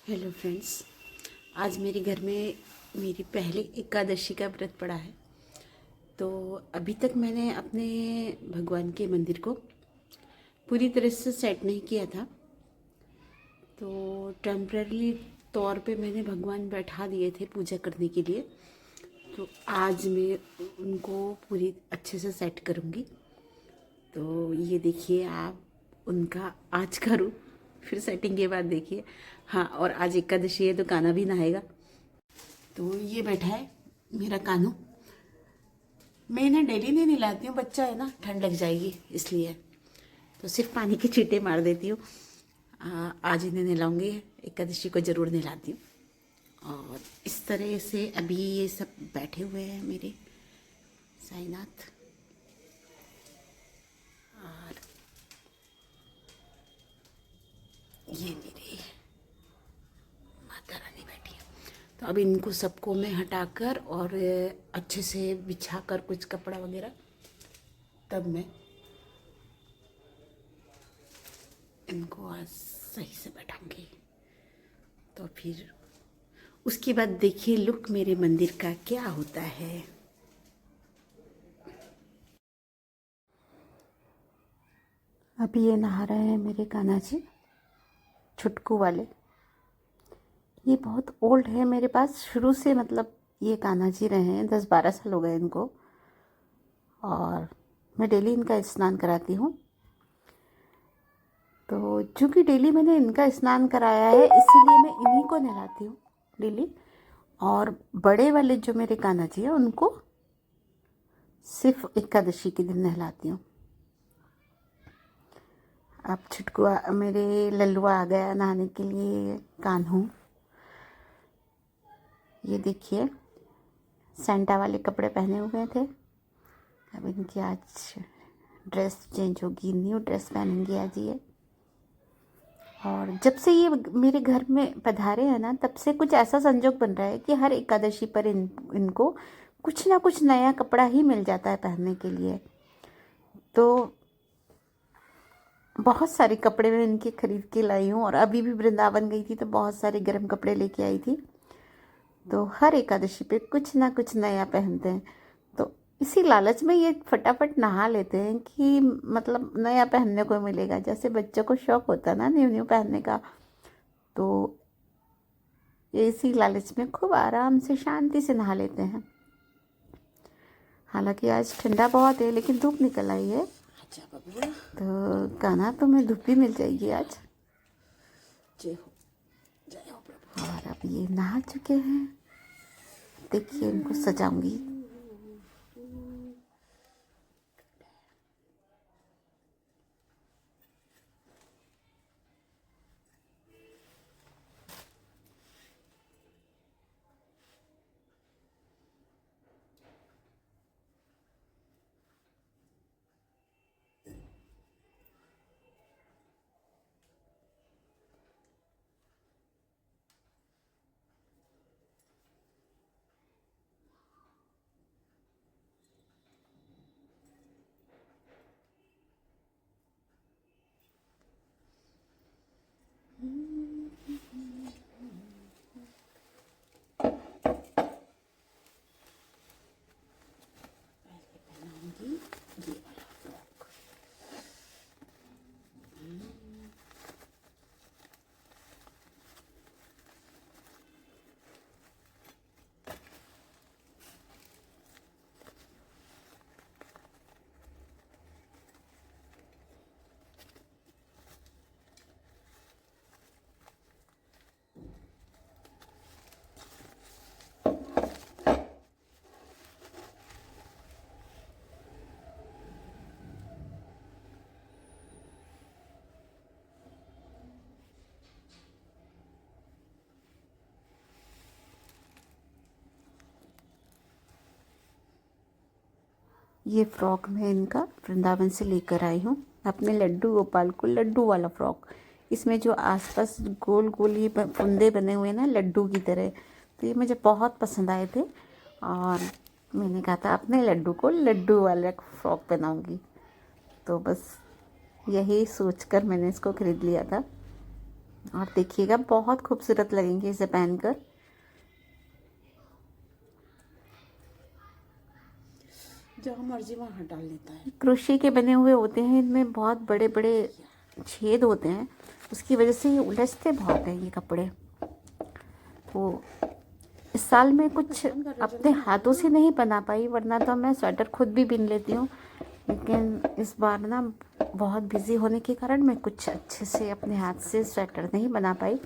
Hello friends. आज मेरे घर में मेरी पहली एकादशी का व्रत पड़ा है। तो अभी तक मैंने अपने भगवान के मंदिर को पूरी तरह से सेट नहीं किया था। तो टेम्परेरी तौर पे मैंने भगवान बैठा दिए थे पूजा करने के लिए। तो आज मैं उनको पूरी अच्छे से सेट करूँगी। तो ये देखिए आप, उनका आज करूँ, फिर सेटिंग के बाद देखिए। हाँ, और आज एकादशी है तो कान्हा भी नहाएगा। तो ये बैठा है मेरा कान्हू। मैं इन्हें डेली नहीं नहलाती हूँ, बच्चा है ना, ठंड लग जाएगी इसलिए। तो सिर्फ पानी की छींटे मार देती हूँ। आज इन्हें नहलाऊंगी, एकादशी को ज़रूर नहलाती हूँ। और इस तरह से अभी ये सब बैठे हुए हैं मेरे साईनाथ। और ये मेरे माता रानी बैठी है। तो अब इनको सबको मैं हटाकर और अच्छे से बिछाकर कुछ कपड़ा वगैरह, तब मैं इनको आज सही से बैठाऊंगी। तो फिर उसके बाद देखिए लुक मेरे मंदिर का क्या होता है। अभी ये नहा रहे हैं मेरे कान्हा जी, छुटकू वाले। ये बहुत ओल्ड है मेरे पास शुरू से, मतलब ये कान्हा जी रहे हैं, 10-12 साल हो गए इनको। और मैं डेली इनका स्नान कराती हूँ। तो चूँकि डेली मैंने इनका स्नान कराया है, इसीलिए मैं इन्हीं को नहलाती हूँ डेली। और बड़े वाले जो मेरे कान्हा जी हैं उनको सिर्फ एकादशी के दिन नहलाती हूँ। अब छुटकुआ मेरे लल्लुआ आ गया नहाने के लिए, कान्हू। ये देखिए सेंटा वाले कपड़े पहने हुए थे। अब इनकी आज ड्रेस चेंज होगी, न्यू ड्रेस पहनेंगे आज ये। और जब से ये मेरे घर में पधारे हैं ना, तब से कुछ ऐसा संजोग बन रहा है कि हर एकादशी पर इनको कुछ ना कुछ नया कपड़ा ही मिल जाता है पहनने के लिए। तो बहुत सारे कपड़े मैं इनके खरीद के लाई हूँ। और अभी भी वृंदावन गई थी तो बहुत सारे गर्म कपड़े लेके आई थी। तो हर एकादशी पे कुछ ना कुछ नया पहनते हैं। तो इसी लालच में ये फटाफट नहा लेते हैं कि मतलब नया पहनने को मिलेगा। जैसे बच्चों को शौक होता है ना न्यू न्यू पहनने का, तो ये इसी लालच में खूब आराम से शांति से नहा लेते हैं। हालांकि आज ठंडा बहुत है, लेकिन धूप निकल आई है। अच्छा बबुआ, तो कान्हा तुम्हें धूप भी मिल जाएगी आज। जय हो, जय हो प्रभु। और अब ये नहा चुके हैं, देखिए इनको सजाऊंगी। ये फ्रॉक मैं इनका वृंदावन से लेकर आई हूँ, अपने लड्डू गोपाल को, लड्डू वाला फ्रॉक। इसमें जो आसपास गोल गोल ये फुंदे बने हुए ना लड्डू की तरह, तो ये मुझे बहुत पसंद आए थे। और मैंने कहा था अपने लड्डू को लड्डू वाला फ्रॉक बनाऊंगी। तो बस यही सोचकर मैंने इसको ख़रीद लिया था। और देखिएगा बहुत खूबसूरत लगेंगे इसे पहनकर। जहाँ मर्जी वहाँ डाल लेता है। क्रोशे के बने हुए होते हैं, इनमें बहुत बड़े बड़े छेद होते हैं, उसकी वजह से ये उलझते बहुत हैं ये कपड़े। तो इस साल मैं कुछ अपने हाथों से नहीं बना पाई, वरना तो मैं स्वेटर खुद भी बिन लेती हूँ, लेकिन इस बार ना बहुत बिज़ी होने के कारण मैं कुछ अच्छे से अपने हाथ से स्वेटर नहीं बना पाई,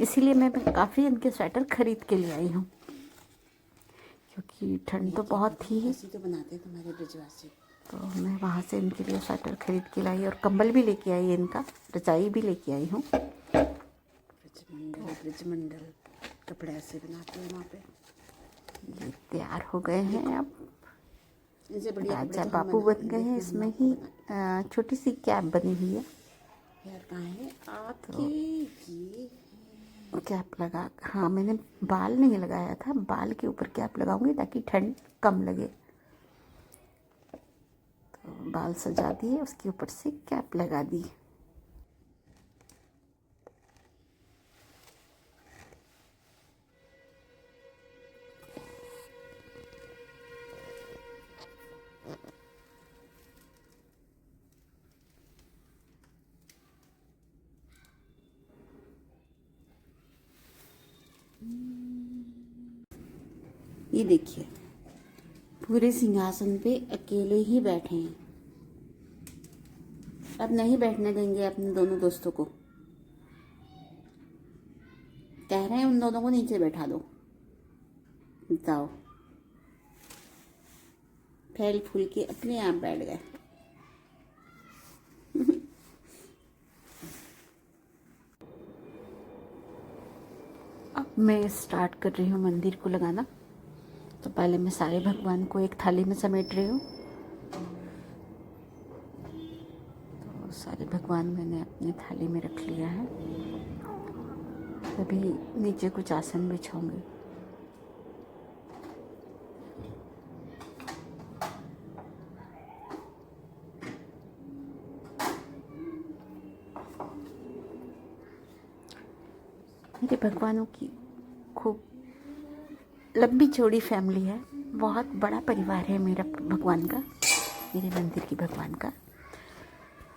इसीलिए मैं काफ़ी इनके स्वेटर ख़रीद के ले आई हूँ, क्योंकि ठंड तो बहुत थी। ऐसी तो बनाते तुम्हारे ब्रजवासी, तो मैं वहाँ से इनके लिए स्वेटर ख़रीद के लाई और कंबल भी लेके आई, इनका रजाई भी लेके आई हूँ। ब्रजमंडल कपड़े ऐसे बनाते हैं वहाँ पे। ये तैयार हो गए हैं, अब राजा बाबू बन गए हैं। इसमें ही छोटी सी कैप बनी हुई है। यार कहाँ है आपकी तो कैप लगा, हाँ मैंने बाल नहीं लगाया था, बाल के ऊपर कैप लगाऊंगी ताकि ठंड कम लगे। तो बाल सजा दिए, उसके ऊपर से कैप लगा दी। ये देखिए पूरे सिंहासन पे अकेले ही बैठे हैं। अब नहीं बैठने देंगे अपने दोनों दोस्तों को, कह रहे हैं उन दोनों को नीचे बैठा दो। बताओ, फैल फूल के अपने आप बैठ गए। अब मैं स्टार्ट कर रही हूँ मंदिर को लगाना। तो पहले मैं सारे भगवान को एक थाली में समेट रही हूँ। तो सारे भगवान मैंने अपनी थाली में रख लिया है। अभी नीचे कुछ आसन बिछाऊंगी। मेरे भगवानों की खूब लंबी चौड़ी फैमिली है, बहुत बड़ा परिवार है मेरा भगवान का, मेरे मंदिर की भगवान का।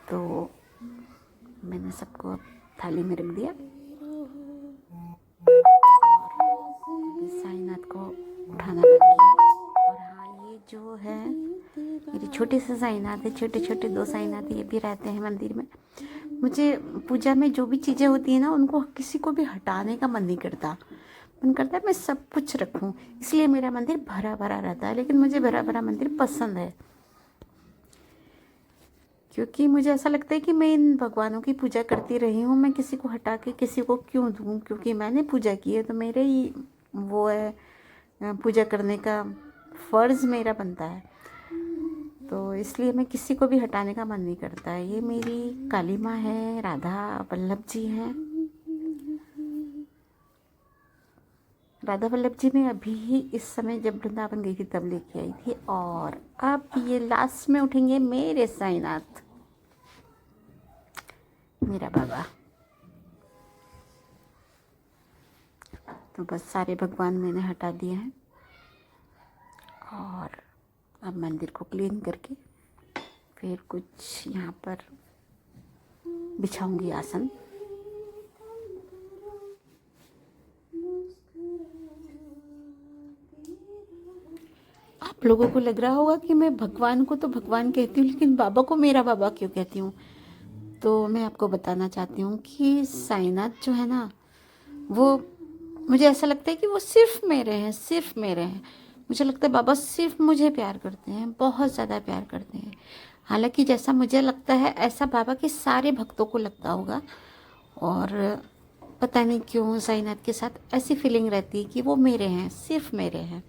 तो मैंने सबको थाली में रख दिया। साईनाथ को उठाना बाकी है। और हाँ, ये जो है मेरे छोटे से साईनाथ है, छोटे छोटे 2 साईनाथ ये भी रहते हैं मंदिर में। मुझे पूजा में जो भी चीज़ें होती हैं ना, उनको किसी को भी हटाने का मन नहीं करता। मन करता है मैं सब कुछ रखूं, इसलिए मेरा मंदिर भरा भरा रहता है। लेकिन मुझे भरा भरा मंदिर पसंद है, क्योंकि मुझे ऐसा लगता है कि मैं इन भगवानों की पूजा करती रही हूँ, मैं किसी को हटा के किसी को क्यों दूँ, क्योंकि मैंने पूजा की है तो मेरे ही वो है, पूजा करने का फ़र्ज़ मेरा बनता है। तो इसलिए मैं किसी को भी हटाने का मन नहीं करता है। ये मेरी काली माँ है, राधा वल्लभ जी हैं। राधा वल्लभ जी मैं अभी ही इस समय जब वृंदावन गई थी तब लेके आई थी। और अब ये लास्ट में उठेंगे मेरे साईनाथ, मेरा बाबा। तो बस सारे भगवान मैंने हटा दिए हैं और अब मंदिर को क्लीन करके फिर कुछ यहाँ पर बिछाऊंगी आसन। आप लोगों को लग रहा होगा कि मैं भगवान को तो भगवान कहती हूँ, लेकिन बाबा को मेरा बाबा क्यों कहती हूँ। तो मैं आपको बताना चाहती हूँ कि साईनाथ जो है ना, वो मुझे ऐसा लगता है कि वो सिर्फ मेरे हैं, सिर्फ मेरे हैं। मुझे लगता है बाबा सिर्फ मुझे प्यार करते हैं, बहुत ज़्यादा प्यार करते हैं। हालांकि जैसा मुझे लगता है ऐसा बाबा के सारे भक्तों को लगता होगा। और पता नहीं क्यों साईनाथ के साथ ऐसी फीलिंग रहती है कि वो मेरे हैं, सिर्फ मेरे हैं।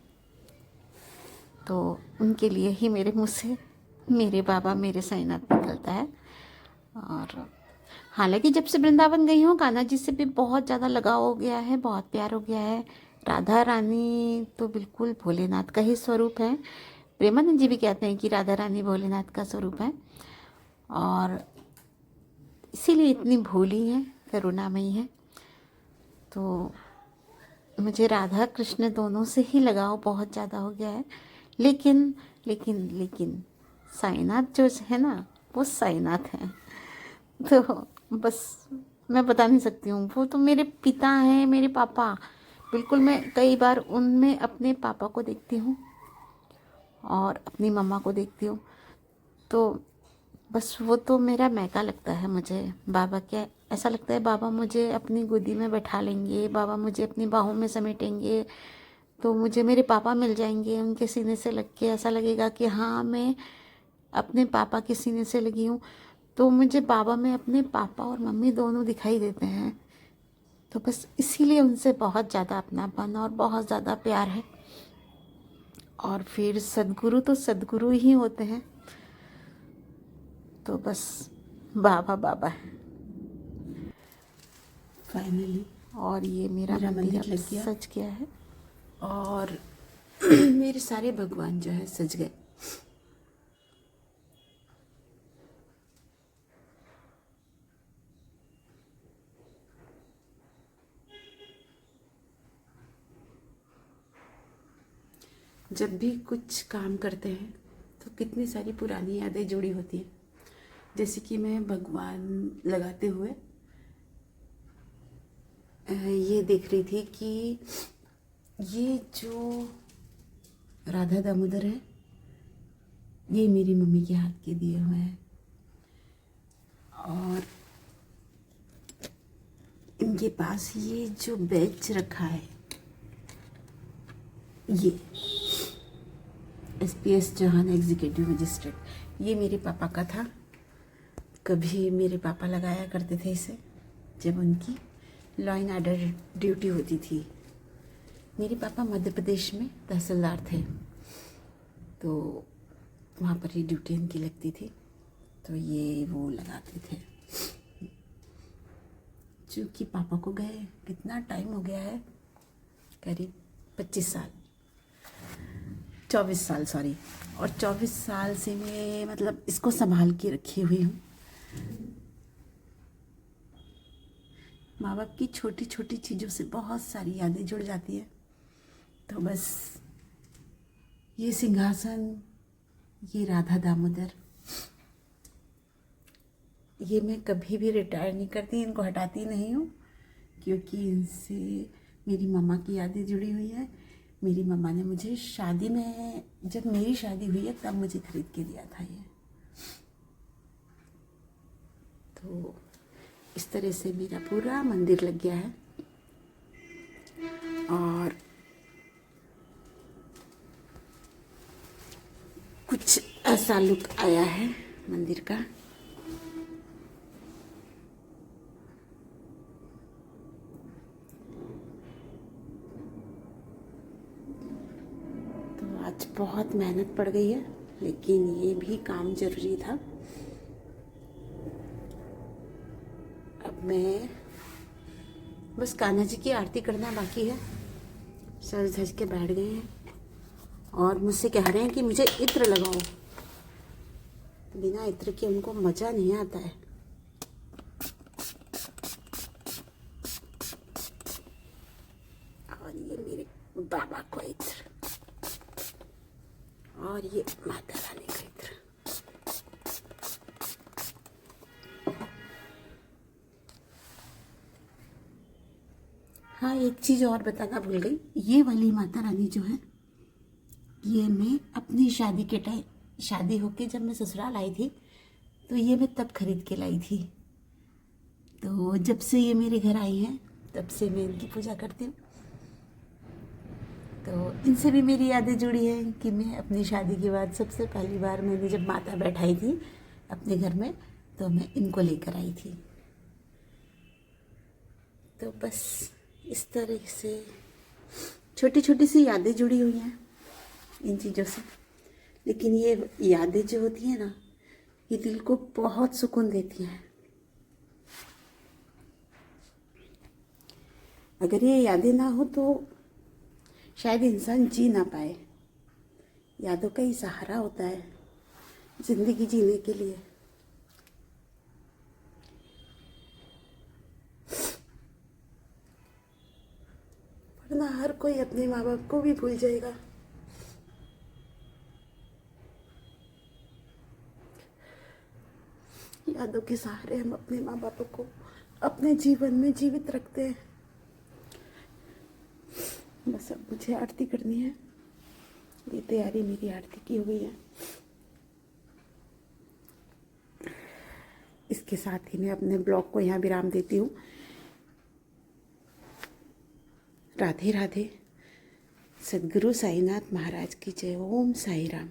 तो उनके लिए ही मेरे मुँह से मेरे बाबा, मेरे साईनाथ निकलता है। और हालांकि जब से वृंदावन गई हूँ, कान्हा जी से भी बहुत ज़्यादा लगाव हो गया है, बहुत प्यार हो गया है। राधा रानी तो बिल्कुल भोलेनाथ का ही स्वरूप है। प्रेमानंद जी भी कहते हैं कि राधा रानी भोलेनाथ का स्वरूप है, और इसीलिए इतनी भोली है, करुणामयी है। तो मुझे राधा कृष्ण दोनों से ही लगाव बहुत ज़्यादा हो गया है। लेकिन लेकिन लेकिन साईनाथ जो है ना, वो साईनाथ हैं। तो बस मैं बता नहीं सकती हूँ, वो तो मेरे पिता हैं, मेरे पापा। बिल्कुल, मैं कई बार उनमें अपने पापा को देखती हूँ और अपनी मम्मा को देखती हूँ। तो बस वो तो मेरा मैका लगता है मुझे। बाबा क्या, ऐसा लगता है बाबा मुझे अपनी गोदी में बैठा लेंगे, बाबा मुझे अपनी बाहों में समेटेंगे, तो मुझे मेरे पापा मिल जाएंगे। उनके सीने से लग के ऐसा लगेगा कि हाँ, मैं अपने पापा के सीने से लगी हूँ। तो मुझे बाबा में अपने पापा और मम्मी दोनों दिखाई देते हैं। तो बस इसीलिए उनसे बहुत ज़्यादा अपनापन और बहुत ज़्यादा प्यार है। और फिर सद्गुरु तो सद्गुरु ही होते हैं। तो बस बाबा बाबा है फाइनली। और ये मेरा मंदिर लग गया, सज गया है। और मेरे सारे भगवान जो है सज गए। जब भी कुछ काम करते हैं तो कितनी सारी पुरानी यादें जुड़ी होती हैं। जैसे कि मैं भगवान लगाते हुए ये देख रही थी कि ये जो राधा दामोदर है, ये मेरी मम्मी के हाथ के दिए हुए हैं। और इनके पास ये जो बैच रखा है, ये SPS चौहान एग्जीक्यूटिव मजिस्ट्रेट, ये मेरे पापा का था। कभी मेरे पापा लगाया करते थे इसे जब उनकी लॉ एंड ऑर्डर ड्यूटी होती थी। मेरे पापा मध्य प्रदेश में तहसीलदार थे, तो वहाँ पर ये ड्यूटी उनकी लगती थी, तो ये वो लगाते थे। चूँकि पापा को गए कितना टाइम हो गया है, करीब 25 साल, 24 साल सॉरी। और 24 साल से मैं मतलब इसको संभाल के रखी हुई हूँ। माँ बाप की छोटी छोटी चीज़ों से बहुत सारी यादें जुड़ जाती है। तो बस ये सिंहासन, ये राधा दामोदर, ये मैं कभी भी रिटायर नहीं करती, इनको हटाती नहीं हूँ, क्योंकि इनसे मेरी मम्मा की यादें जुड़ी हुई है। मेरी मम्मा ने मुझे शादी में, जब मेरी शादी हुई है तब मुझे खरीद के दिया था ये। तो इस तरह से मेरा पूरा मंदिर लग गया है। और कुछ ऐसा लुक आया है मंदिर का। तो आज बहुत मेहनत पड़ गई है, लेकिन ये भी काम जरूरी था। अब मैं बस कान्हा जी की आरती करना बाकी है। सज धज के बैठ गए हैं और मुझसे कह रहे हैं कि मुझे इत्र लगाओ। बिना इत्र के उनको मज़ा नहीं आता है। और ये मेरे बाबा को इत्र, और ये माता रानी का इत्र। हाँ, एक चीज़ और बताना भूल गई। ये वाली माता रानी जो है, ये मैं अपनी शादी के टाइम, शादी होके जब मैं ससुराल आई थी, तो ये मैं तब खरीद के लाई थी। तो जब से ये मेरे घर आई हैं, तब से मैं इनकी पूजा करती हूँ। तो इनसे भी मेरी यादें जुड़ी हैं कि मैं अपनी शादी के बाद सबसे पहली बार मैंने जब माता बैठाई थी अपने घर में, तो मैं इनको लेकर आई थी। तो बस इस तरह से छोटी छोटी सी यादें जुड़ी हुई हैं इन चीज़ों से। लेकिन ये यादें जो होती हैं ना, ये दिल को बहुत सुकून देती हैं। अगर ये यादें ना हो तो शायद इंसान जी ना पाए। यादों का ही सहारा होता है ज़िंदगी जीने के लिए। वरना हर कोई अपने माँ बाप को भी भूल जाएगा। यादों के सहारे हम अपने माँ बापों को अपने जीवन में जीवित रखते हैं। बस अब मुझे आरती करनी है। ये तैयारी मेरी आरती की हुई है। इसके साथ ही मैं अपने ब्लॉग को यहाँ विराम देती हूँ। राधे राधे। सद्गुरु साईनाथ महाराज की जय। ओम साई राम।